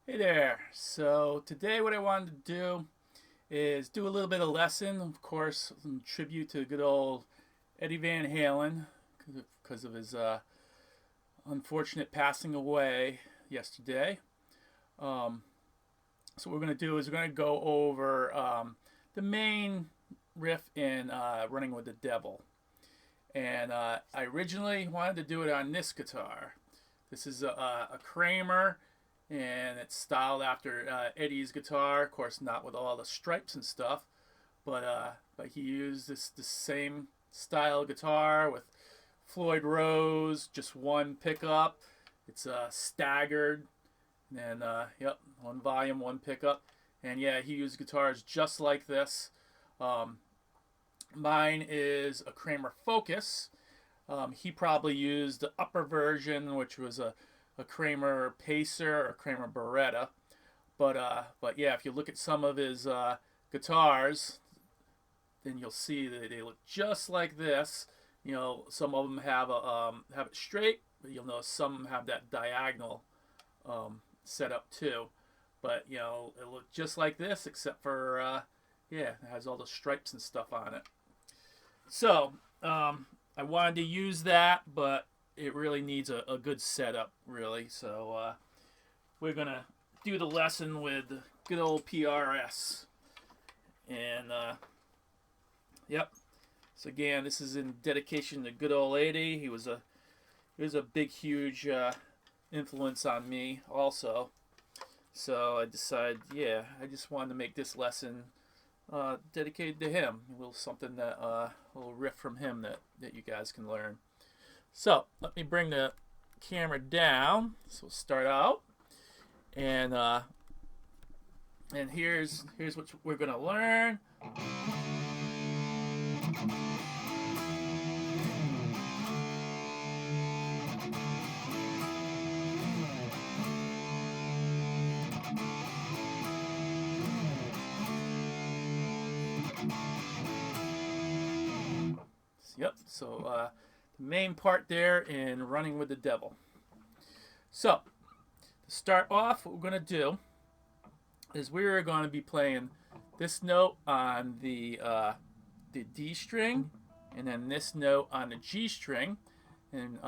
Hey there. So today what I wanted to do is do a little bit of lesson, of course, in tribute to good old Eddie Van Halen because of his unfortunate passing away yesterday. Um, so what we're going to do is we're going to go over the main riff in Running with the Devil. And I originally wanted to do it on this guitar. This is a Kramer, and it's styled after Eddie's guitar. Of course, not with all the stripes and stuff, but he used this same style guitar with Floyd Rose, just one pickup. It's staggered, and yep, one volume, one pickup, and yeah, he used guitars just like this. Um, Mine is a Kramer Focus. He probably used the upper version, which was a Kramer Pacer or Kramer Beretta. But yeah, if you look at some of his guitars, then you'll see that they look just like this. You know, some of them have it straight, but you'll notice some have that diagonal set up too. But you know, it looks just like this, except for yeah, it has all the stripes and stuff on it. So I wanted to use that, but it really needs a good setup, really. So we're gonna do the lesson with good old PRS, and yep. So again, this is in dedication to good old Eddie. He was a big, huge influence on me, also. So I decided, yeah, I just wanted to make this lesson dedicated to him. A little something that a little riff from him that you guys can learn. So let me bring the camera down. So we'll start out, and here's what we're gonna learn. Yep. So the main part there in Running with the Devil. So to start off, what we're gonna do is we're going to be playing this note on the D string, and then this note on the G string, and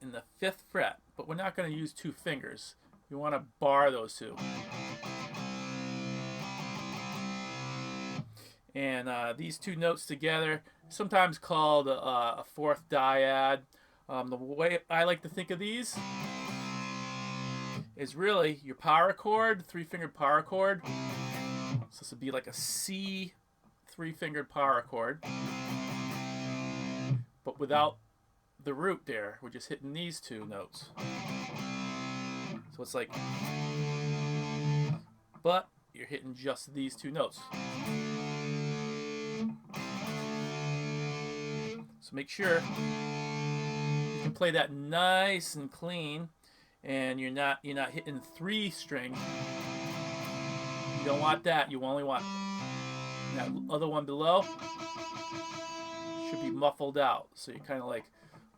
in the fifth fret. But we're not going to use two fingers. We want to bar those two. And these two notes together, sometimes called a fourth dyad. The way I like to think of these is really your power chord, three-fingered power chord. So this would be like a C three-fingered power chord, but without the root there. We're just hitting these two notes. So it's like, but you're hitting just these two notes. So make sure you can play that nice and clean, and you're not hitting three string. You don't want that. You only want that other one below. Should be muffled out. So you're kind of like,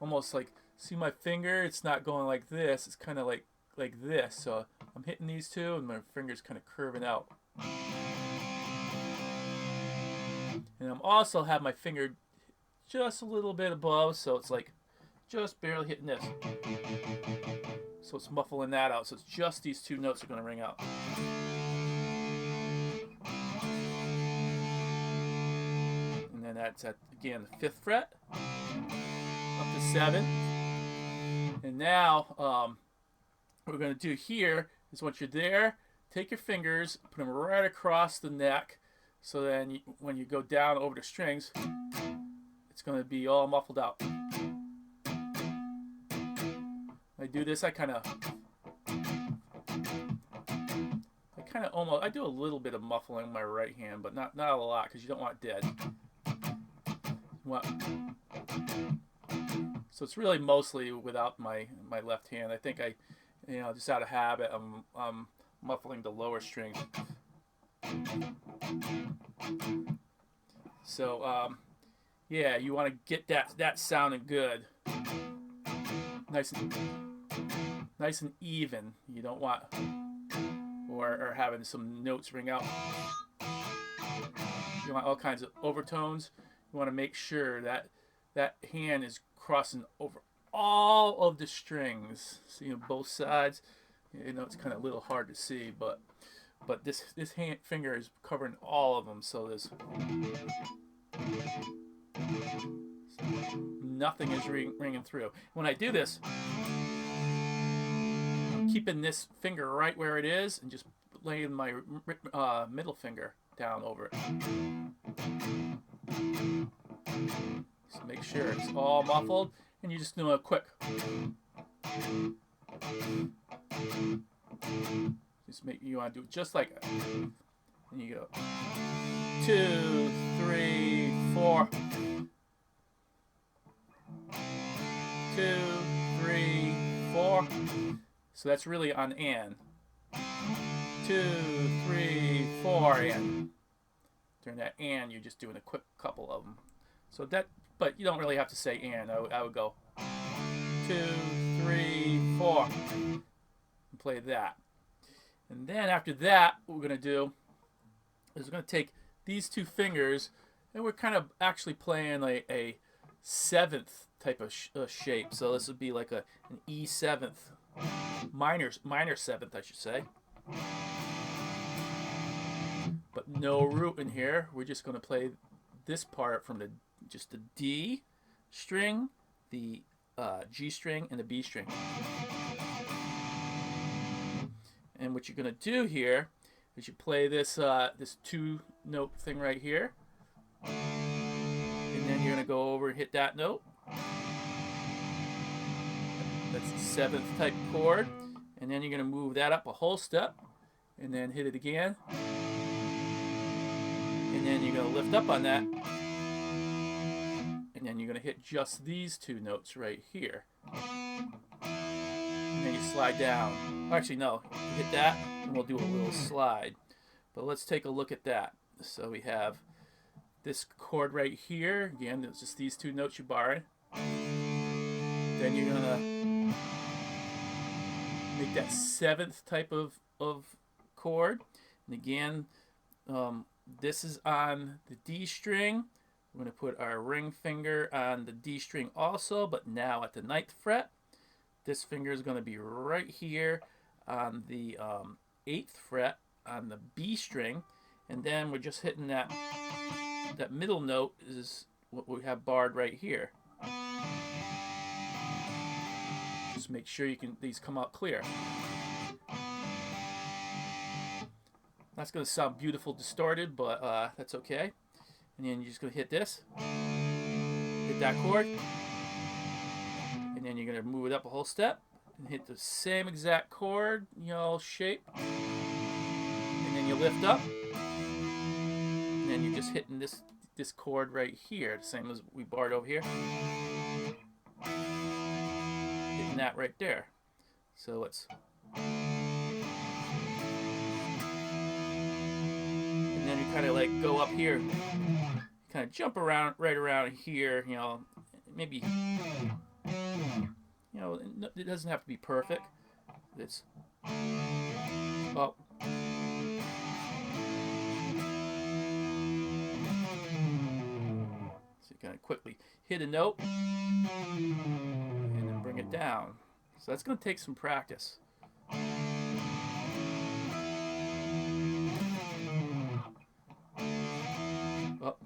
almost like, see my finger? It's not going like this. It's kind of like this. So I'm hitting these two, and my finger's kind of curving out. And I'm also have my finger just a little bit above, so it's like just barely hitting this. So it's muffling that out. So it's just these two notes are going to ring out. And then that's at, again, the fifth fret, up to 7. And now what we're going to do here is once you're there, take your fingers, put them right across the neck, so then when you go down over the strings, it's going to be all muffled out. I do this, I kind of almost, I do a little bit of muffling with my right hand, but not a lot, because you don't want it dead. So it's really mostly without my left hand. I think just out of habit, I'm muffling the lower strings. So yeah, you want to get that sounding good, nice and even. You don't want or having some notes ring out. You want all kinds of overtones. You want to make sure that that hand is crossing over all of the strings. So, you know, both sides. You know, it's kind of a little hard to see, but this hand finger is covering all of them. So there's nothing is ringing through. When I do this, I'm keeping this finger right where it is and just laying my middle finger down over it. So make sure it's all muffled, and you just do a quick. Just make, you want to do it just like that. And you go 2, 3, 4. 2, 3, 4. So that's really on and. 2, 3, 4, and. During that and, you're just doing a quick couple of them. So that, but you don't really have to say and. I would go 2, 3, 4, and play that. And then after that, what we're going to do is we're going to take these two fingers, and we're kind of actually playing like a seventh type of shape. So this would be like an E seventh, minor seventh, I should say. But no root in here. We're just going to play this part from just the D string, the G string, and the B string. And what you're going to do here is you play this this 2-note thing right here, and then you're going to go over and hit that note. That's the 7th type chord, and then you're going to move that up a whole step, and then hit it again, and then you're going to lift up on that, and then you're going to hit just these 2 notes right here. And then you slide down. Actually, no. You hit that, and we'll do a little slide. But let's take a look at that. So we have this chord right here. Again, it's just these 2 notes you borrowed. Then you're going to make that 7th type of chord. And again, this is on the D string. We're going to put our ring finger on the D string also, but now at the 9th fret. This finger is going to be right here on the 8th fret on the B string, and then we're just hitting that middle note is what we have barred right here. Just make sure these come out clear. That's going to sound beautiful distorted, but that's okay. And then you're just going to hit this, hit that chord. And then you're going to move it up a whole step and hit the same exact chord, you know, shape. And then you lift up. And then you're just hitting this chord right here, the same as we barred over here. Hitting that right there. So it's... And then you kind of like go up here, kind of jump around, right around here, you know, maybe... You know, it doesn't have to be perfect. It's well, so you kind of quickly hit a note and then bring it down. So that's going to take some practice. Well,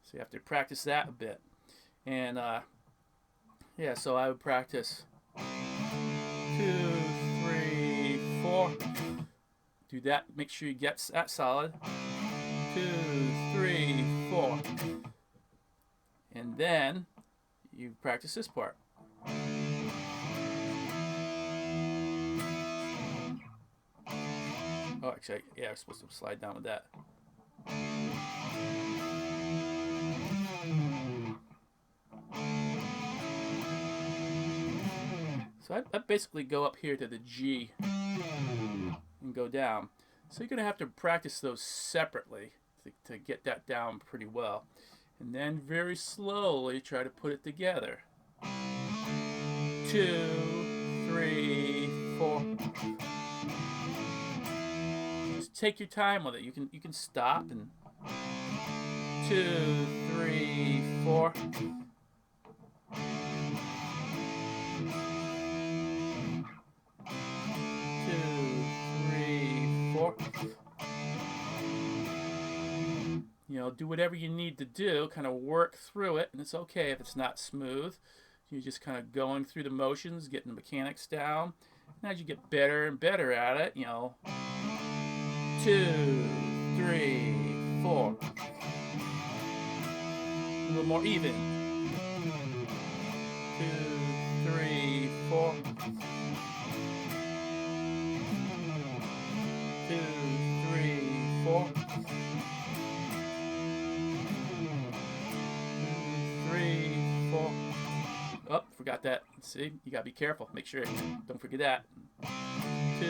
so you have to practice that a bit. And yeah, so I would practice 2, 3, 4. Do that. Make sure you get that solid. 2, 3, 4. And then you practice this part. Oh, actually, yeah, I'm supposed to slide down with that. So I basically go up here to the G and go down. So you're going to have to practice those separately to get that down pretty well. And then very slowly try to put it together. 2, 3, 4. Just take your time with it. You can stop and 2, 3, 4. 4. You know, do whatever you need to do, kind of work through it, and it's okay if it's not smooth. You're just kind of going through the motions, getting the mechanics down. And as you get better and better at it, you know, 2, 3, 4. A little more even. 2, 3, 4. 2, 3, 4. 3, 4. Oh, forgot that. See, you gotta be careful. Make sure, don't forget that. 2,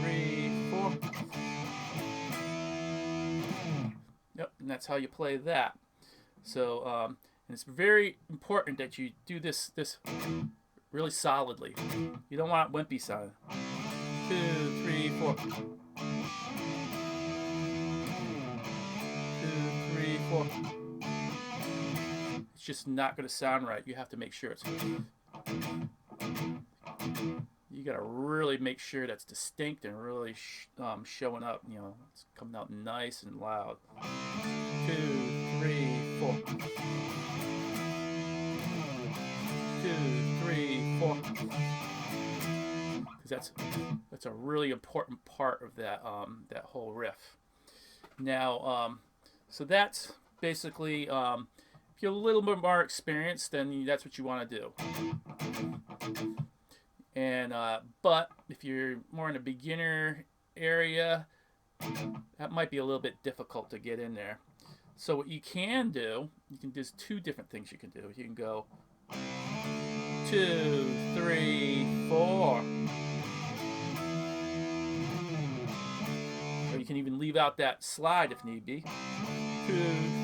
3, 4. Yep, and that's how you play that. So, and it's very important that you do this really solidly. You don't want it wimpy sound. 2, 3, 4. 2, 3, 4. It's just not going to sound right. You have to make sure it's. You got to really make sure that's distinct and really showing up. You know, it's coming out nice and loud. 2, 3, 4. 2, 3, 4. Because that's a really important part of that that whole riff. Now, so that's basically if you're a little bit more experienced, then that's what you want to do. And but if you're more in a beginner area, that might be a little bit difficult to get in there. So what you can do, there's two different things you can do. You can go 2, 3, 4. Or you can even leave out that slide if need be. 2,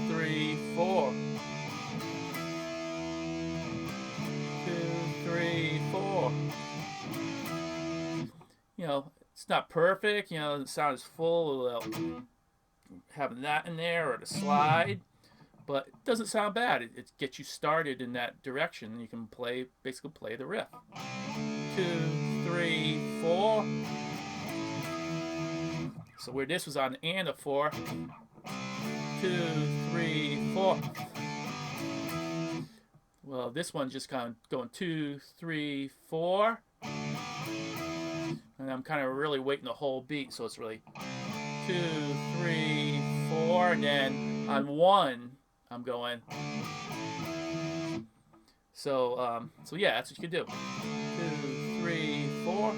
3, 4. 2, 3, 4. You know, it's not perfect. You know, the sound is full without having that in there or the slide, but it doesn't sound bad. It gets you started in that direction, and you can basically play the riff. 2, 3, 4. So where this was on the and a 4. 2, 3, 4. Well, this one's just kind of going 2, 3, 4. And I'm kind of really waiting the whole beat, so it's really 2, 3, 4, and then on 1, I'm going. So, so yeah, that's what you can do. 2, 3, 4.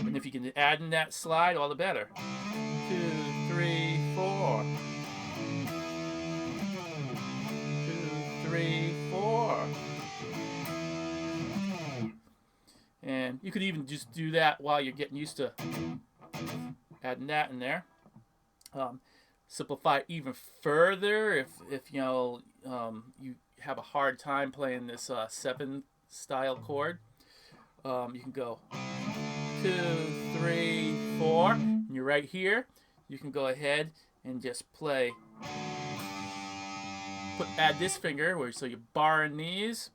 And if you can add in that slide, all the better. 2, 3, 4. 2, 3, 4. And you could even just do that while you're getting used to adding that in there. Simplify it even further if you know you have a hard time playing this 7 style chord. You can go 2, 3, 4, and you're right here. You can go ahead and just play. Add this finger so you're barring these,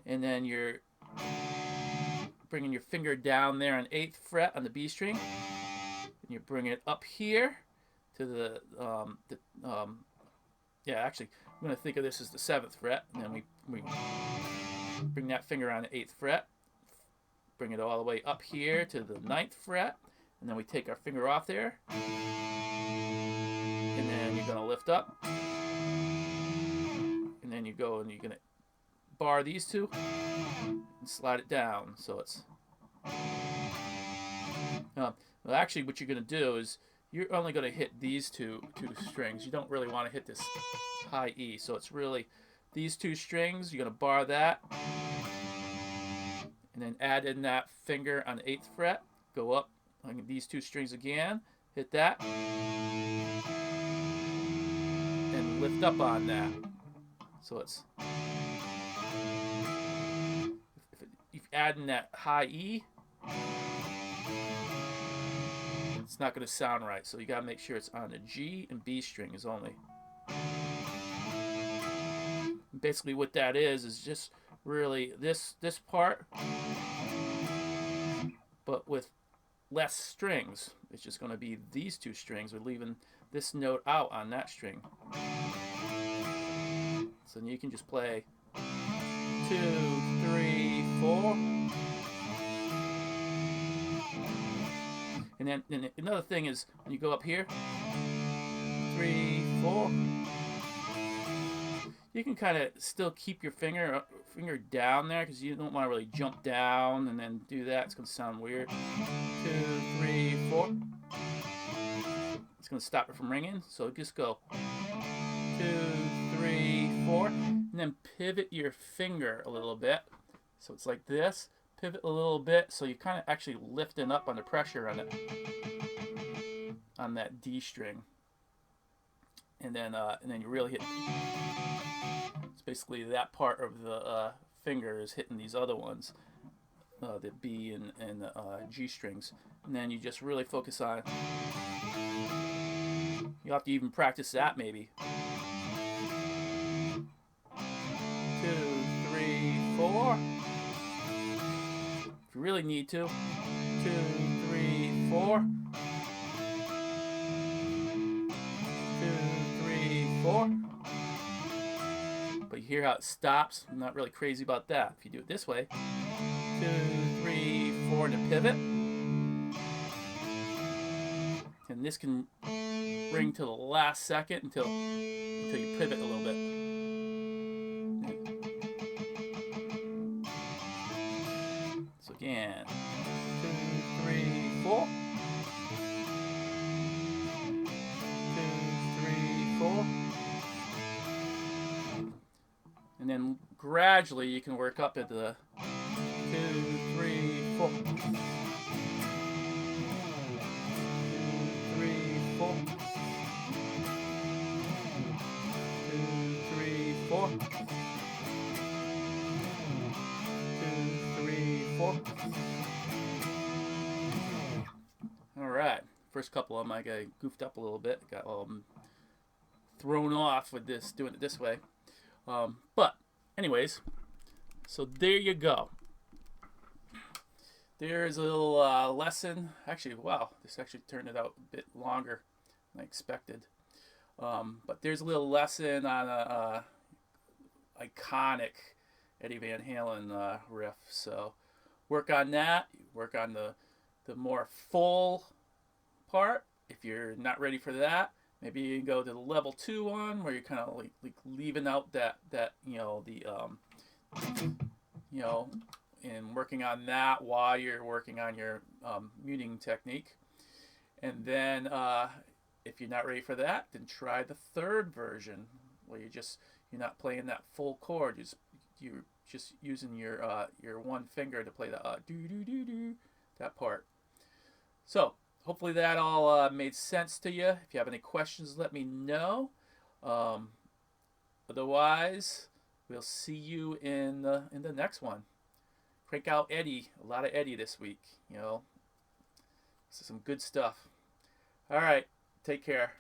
and then you're bringing your finger down there on 8th fret on the B string, and you bring it up here to the yeah, actually I'm going to think of this as the 7th fret, and then we bring that finger on the 8th fret, bring it all the way up here to the 9th fret, and then we take our finger off there, and then you're going to lift up, and then you go and you're going to bar these two and slide it down. So it's well, actually what you're going to do is you're only going to hit these two strings. You don't really want to hit this high E, so it's really these 2 strings. You're going to bar that and then add in that finger on the 8th fret, go up on these 2 strings again, hit that, and lift up on that. So it's, if you add in that high E, it's not going to sound right. So you got to make sure it's on the G and B string is only. Basically what that is just really this part, but with less strings. It's just going to be these two strings. We're leaving this note out on that string. So you can just play 2, 3, 4. And then another thing is when you go up here, 3, 4, you can kind of still keep your finger down there because you don't want to really jump down and then do that. It's going to sound weird. 2, 3, 4. It's going to stop it from ringing. So just go 2, 3, 4, and then pivot your finger a little bit. So it's like this. Pivot a little bit, so you're kind of actually lifting up on the pressure on it, on that D string, and then you really hit. It's basically that part of the finger is hitting these other ones, the B and the G strings, and then you just really focus on. You have to even practice that maybe. 2, 3, 4. You really need to. 2, 3, 4. 2, 3, 4. But you hear how it stops? I'm not really crazy about that. If you do it this way, 2, 3, 4 to pivot. And this can ring to the last second until you pivot a little bit. Again, 2, 3, 4. 2, 3, 4. And then gradually you can work up into the 2, 3, 4. 2, 3, 4. 2, 3, 4. 4. All right, first couple of them I got goofed up a little bit, got thrown off with this, doing it this way. But anyways, so there you go. There's a little lesson. Actually, wow, this actually turned it out a bit longer than I expected. But there's a little lesson on a iconic Eddie Van Halen riff. So work on that. Work on the more full part. If you're not ready for that, maybe you can go to the level 2 one where you're kind of like leaving out that and working on that while you're working on your muting technique. And then if you're not ready for that, then try the third version where you're not playing that full chord. You're just using your one finger to play the do do do do, that part. So hopefully that all made sense to you. If you have any questions, let me know. Otherwise, we'll see you in the next one. Crank out Eddie. A lot of Eddie this week. This is some good stuff. All right. Take care.